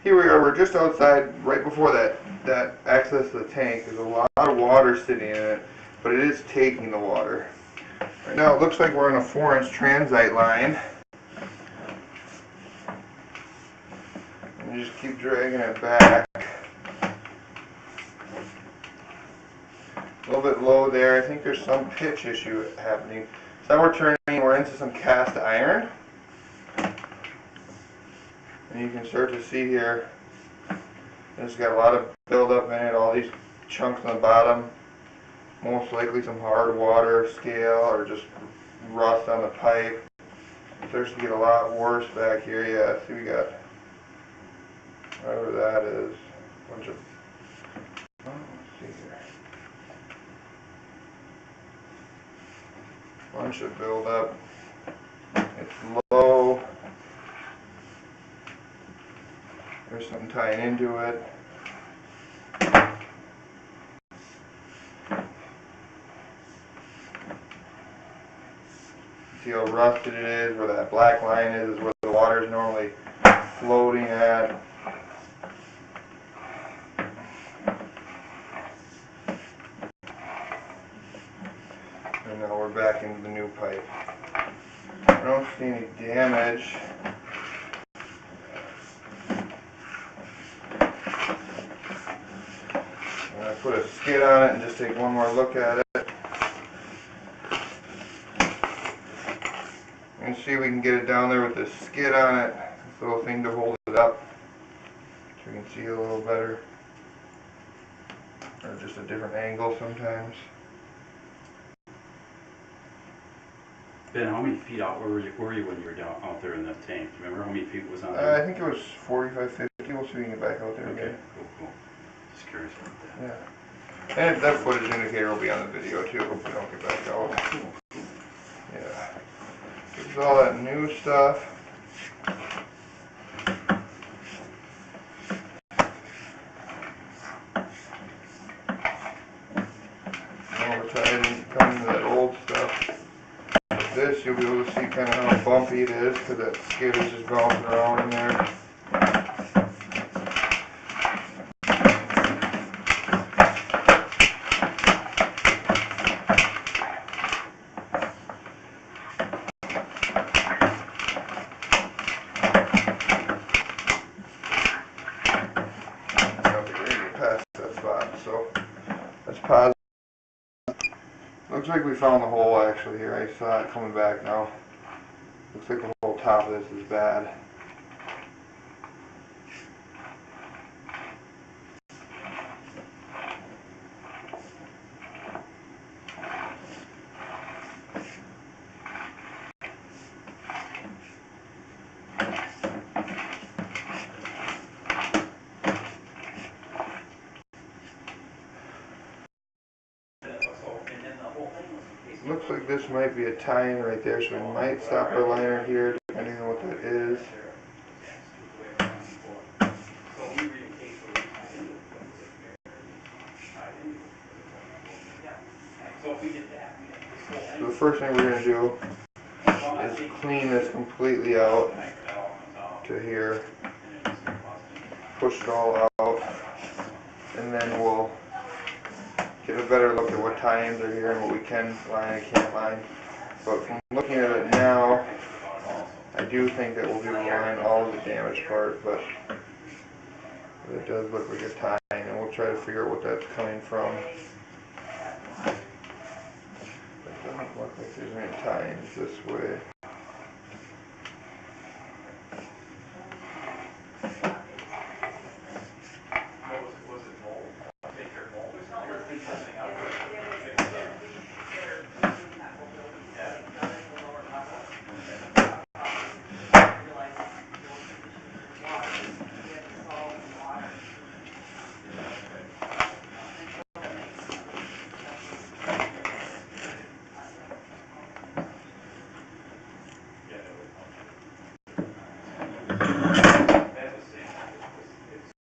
Here we are, we're just outside right before that access to the tank. There's a lot of water sitting in it, but it is taking the water. Right now it looks like we're on a 4-inch transite line. And you just keep dragging it back. A little bit low there. I think there's some pitch issue happening. So now we're into some cast iron. And you can start to see here, it's got a lot of buildup in it, all these chunks on the bottom. Most likely some hard water, scale, or just rust on the pipe. It starts to get a lot worse back here. Yeah, see we got, whatever that is, a bunch of, oh, let's see here. Bunch of buildup. It's low. There's something tying into it. See how rusted it is, where that black line is where the water is normally floating at. And now we're back into the new pipe. I don't see any damage. I'm going to put a skid on it and just take one more look at it. And see if we can get it down there with this skid on it, this little thing to hold it up, so we can see it a little better, or just a different angle sometimes. Ben, how many feet out were you when you were down out there in that tank? Do you remember how many feet was on there? I think it was 45, 50. We'll see if we can get back out there again. Okay, cool. Just curious about that. Yeah. And that footage indicator will be on the video too if we don't get back out. Yeah. This is all that new stuff. Over time, I didn't come into that old stuff. With this, you'll be able to see kind of how bumpy it is because that skid is just bouncing around in there. So that's positive. Looks like we found the hole actually here. I saw it coming back now. Looks like the whole top of this is bad. Looks like this might be a tie-in right there, so we might stop our liner here, depending on what that is. So the first thing we're going to do is clean this completely out to here, push it all out, and then we'll get a better look at what tie-ins are here and what we can line and can't line. But from looking at it now, I do think that we'll be able to line all of the damaged part, but it does look like a tie-in, and we'll try to figure out what that's coming from. It doesn't look like there's any tie-ins this way.